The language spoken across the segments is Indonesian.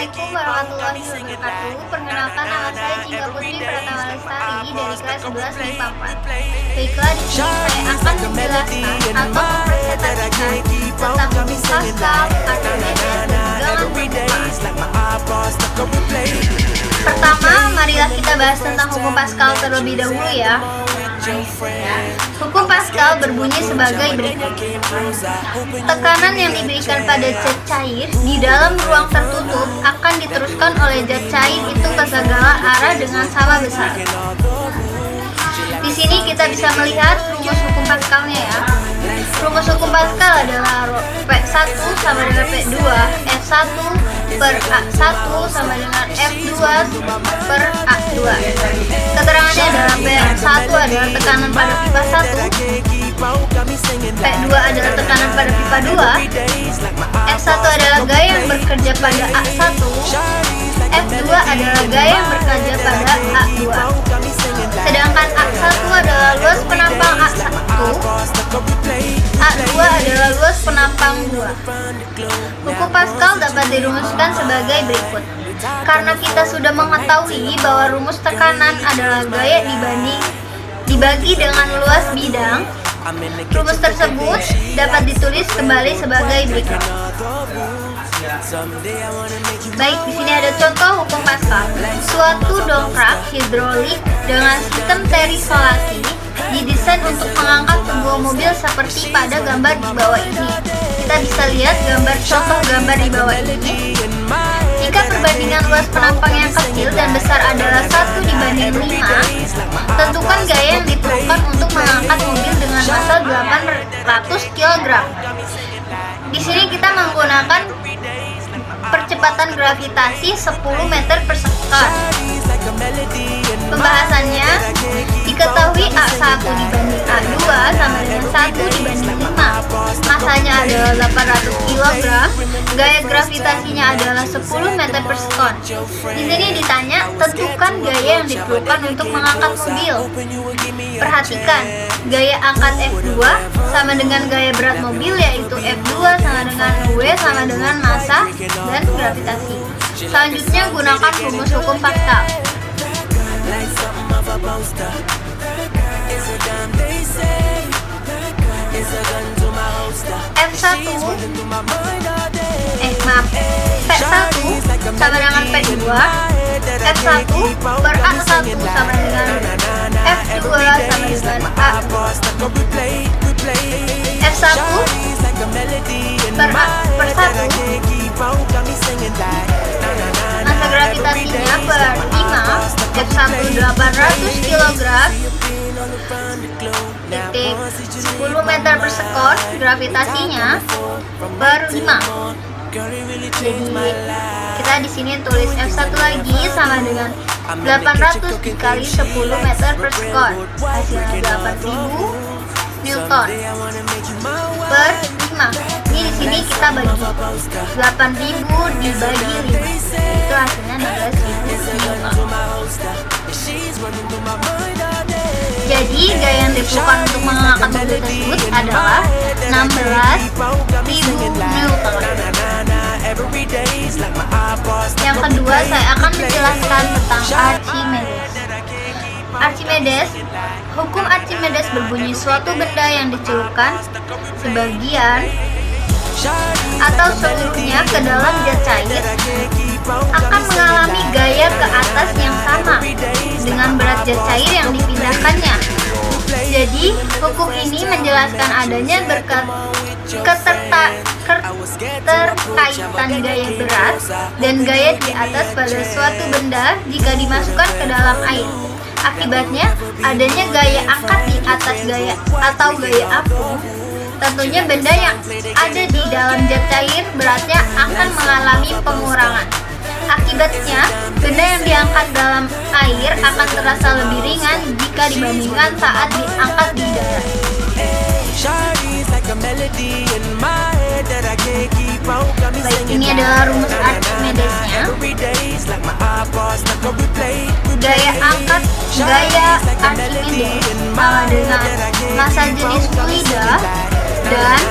Assalamualaikum warahmatullahi wabarakatuh. Perkenalkan, nama saya Cinta Putri Pratama Lestari dari kelas 11 MIPA 4. Baiklah, di sini saya akan menjelaskan atau mempresentasikan tentang hukum Pascal, Archimedes, dan bilangan permukaan. Pertama, marilah kita bahas tentang hukum Pascal terlebih dahulu ya. Hukum Pascal berbunyi sebagai berikut. Tekanan yang diberikan pada zat cair di dalam ruang tertutup akan diteruskan oleh zat cair itu ke segala arah dengan sama besar. Di sini kita bisa melihat rumus hukum Pascalnya ya. Rumus hukum Pascal adalah P1 sama dengan P2, F1 per A1 sama dengan F2 per A2. Keterangannya adalah P1 adalah tekanan pada pipa 1, P2 adalah tekanan pada pipa 2, F1 adalah gaya yang bekerja pada A1, F2 adalah gaya yang bekerja pada A2. Sedangkan A1 adalah luas penampang A1, A2 adalah luas penampang 2. Hukum Pascal dapat dirumuskan sebagai berikut. Karena kita sudah mengetahui bahwa rumus tekanan adalah gaya dibagi dengan luas bidang, rumus tersebut dapat ditulis kembali sebagai berikut. Baik, di sini ada contoh hukum Pascal. Suatu dongkrak hidrolik dengan sistem terisolasi didesain untuk mengangkat sebuah mobil seperti pada gambar di bawah ini. Kita bisa lihat contoh gambar di bawah ini. Jika perbandingan luas penampang yang kecil dan besar adalah 1:5, tentukan gaya yang diperlukan untuk mengangkat mobil dengan massa 800 kg. Di sini kita menggunakan percepatan gravitasi 10 meter per sekon. Pembahasannya, diketahui A1 dibanding A2 sama dengan 1:5. Masanya adalah 800 kg, gaya gravitasinya adalah 10 meter per sekon. Di sini ditanya, tentukan gaya yang diperlukan untuk mengangkat mobil. Perhatikan, gaya angkat F2 sama dengan gaya berat mobil, yaitu F2 sama dengan V sama dengan massa dan gravitasi. Selanjutnya, gunakan rumus hukum Pascal. P1 sama dengan P2, F1 per A1 sama dengan F2 sama dengan A. F1 per A per 1, massa gravitasinya per 5, F1 800 kg, titik 10 meter per sekon, gravitasinya per 5. Jadi kita di sini tulis F1 lagi sama dengan 800 dikali 10 meter per sekon, hasilnya 8000 Newton per 5. Ini di sini kita bagi 8000 dibagi 5, itu hasilnya 16.000 Newton. Jadi gaya yang diperlukan untuk mengangkat mobil tersebut adalah 16.000 Newton. Yang kedua, saya akan menjelaskan tentang Archimedes. Archimedes, hukum Archimedes berbunyi suatu benda yang dicelupkan sebagian atau seluruhnya ke dalam zat cair akan mengalami gaya ke atas yang sama dengan berat zat cair yang dipindahkannya. Jadi, hukum ini menjelaskan adanya keterkaitan gaya berat dan gaya di atas pada suatu benda jika dimasukkan ke dalam air. Akibatnya, adanya gaya angkat di atas gaya atau gaya apung. Tentunya benda yang ada di dalam zat cair beratnya akan mengalami pengurangan. Akibatnya, benda yang diangkat dalam air akan terasa lebih ringan jika dibandingkan saat diangkat di darat. Baik, ini adalah rumus Archimedesnya. Gaya angkat gaya Archimedes sama dengan massa jenis fluida dan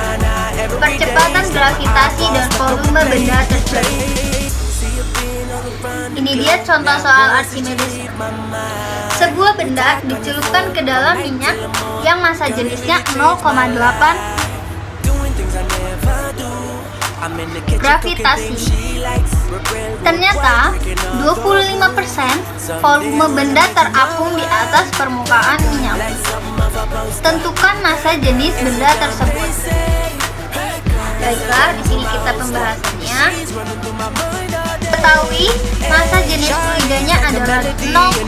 percepatan gravitasi dan volume benda tersebut. Ini dia contoh soal Archimedes. Sebuah benda dicelupkan ke dalam minyak yang massa jenisnya 0,8 gravitasi. Ternyata 25% volume benda terapung di atas permukaan minyak. Tentukan massa jenis benda tersebut. Baiklah, di sini kita pembahasannya. Ketahui massa jenis fluidanya adalah 0,8.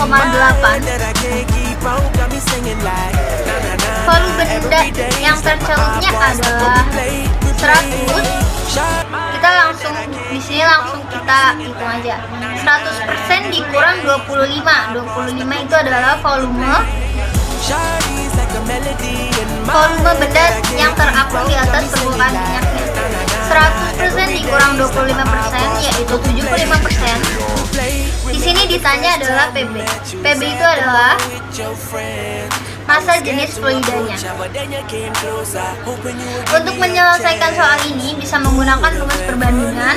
Volume benda yang tercelupnya adalah 100. Kita langsung di sini kita hitung aja. 100% dikurang 25. 25 itu adalah volume benda yang terapung di atas permukaan minyaknya. 100% dikurang 25% yaitu 75%. Di sini ditanya adalah PB. PB itu adalah massa jenis fluidanya. Untuk menyelesaikan soal ini bisa menggunakan rumus perbandingan.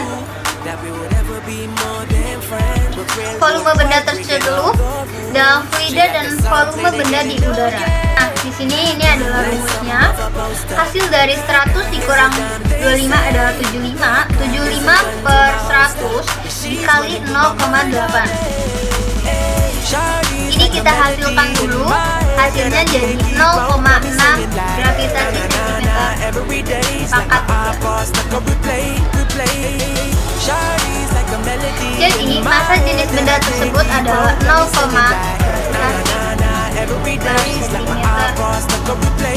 Volume benda tercelup dalam fluida dan volume benda di udara. Nah, di sini ini adalah rumusnya. Hasil dari 100 dikurang 25 adalah 75. 75 per 100 dikali 0,8. Ini kita hasilkan dulu. Hasilnya jadi 0,6 gravitasi centimeter pangkat 3. Jadi massa jenis benda tersebut adalah 0,6 centimeter.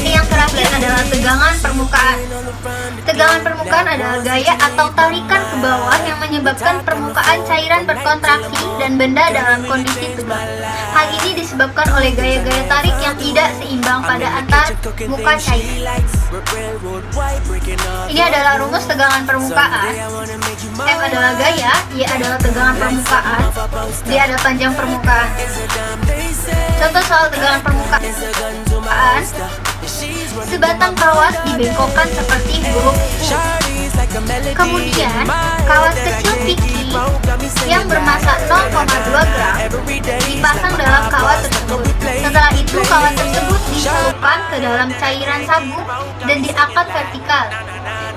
Ini yang terakhir adalah tegangan permukaan. Tegangan permukaan adalah gaya atau tarikan ke bawah yang menyebabkan permukaan cairan berkontraksi dan benda dalam kondisi tegang. Hal ini disebabkan oleh gaya-gaya tarik yang tidak seimbang pada antar muka cair. Ini adalah rumus tegangan permukaan. F adalah gaya, Y adalah tegangan permukaan, D adalah panjang permukaan. Contoh soal tegangan permukaan. Sebatang kawat dibengkokkan seperti huruf U. Kemudian, kawat kecil piki yang bermassa 0,2 gram dipasang dalam kawat tersebut. Setelah itu, kawat tersebut dicelupkan ke dalam cairan sabun dan diangkat vertikal.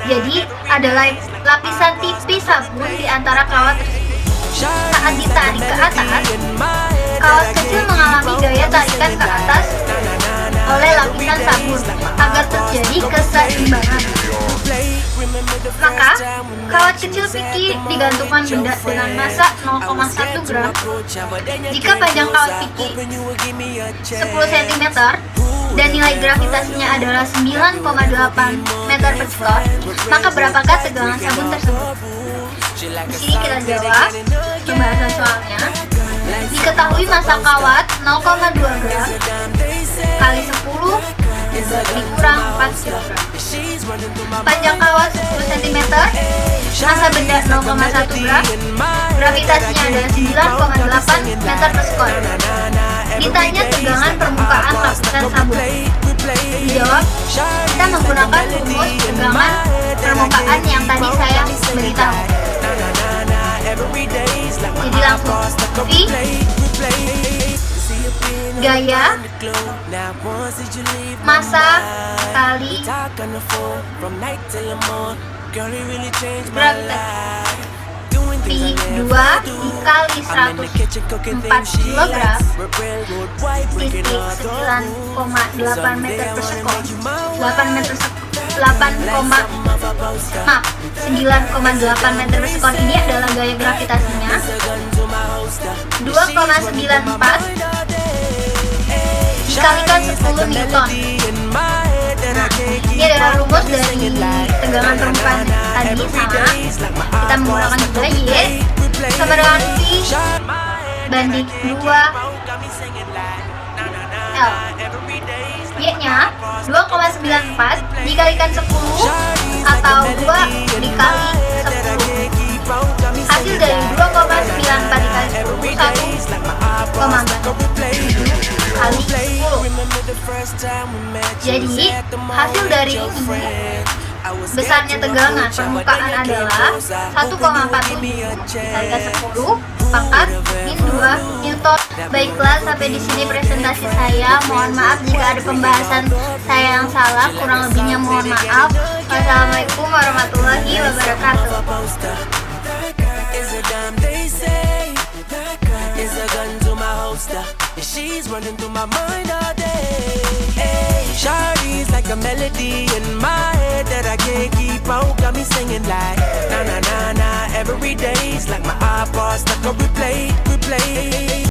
Jadi, ada lapisan tipis sabun di antara kawat tersebut. Saat ditarik ke atas, kawat kecil mengalami gaya tarikan ke atas oleh lapisan sabun agar terjadi keseimbangan. Maka, kawat kecil piki digantungkan benda dengan massa 0,1 gram. Jika panjang kawat piki 10 cm dan nilai gravitasinya adalah 9,8 meter per sekon, maka berapakah tegangan sabun tersebut? Di sini kita jawab pembahasan soalnya. Diketahui massa kawat 0,2 gram kali 10 dikurang 4 kg. Panjang kawat 10 cm, massa benda 0,1 gram, gravitasinya adalah 9,8 meter per sekon. Ditanya tegangan permukaan lapisan sabun. Dijawab, kita menggunakan rumus tegangan permukaan yang tadi saya beritahu. Jadi langsung V gaya massa kali gravitasi P2 dikali 104 kg titik 9,8 meter per sekon 9,8 meter per sekon. Ini adalah gaya gravitasinya. 2,94 dikalikan 10 Newton. Nah, ini adalah rumus dari tegangan permukaan tadi sama. Kita menggunakan juga Y sama dengan V banding 2 L. Y-nya 2,94 dikalikan 10 atau 2 dikali 10. Hasil dari 2,94 dikali 10 1,4 kali 10. Jadi hasil dari ini besarnya tegangan permukaan adalah 1,47 dikalikan 10 pangkat min 2 Newton. Baiklah, sampai di sini presentasi saya. Mohon maaf jika ada pembahasan saya yang salah, kurang lebihnya mohon maaf. Wassalamualaikum warahmatullahi wabarakatuh. She's running through my mind all day. Hey, Shawty's like a melody in my head that I can't keep out. Got me singing like na na na na every day's like my iPod stuck on replay.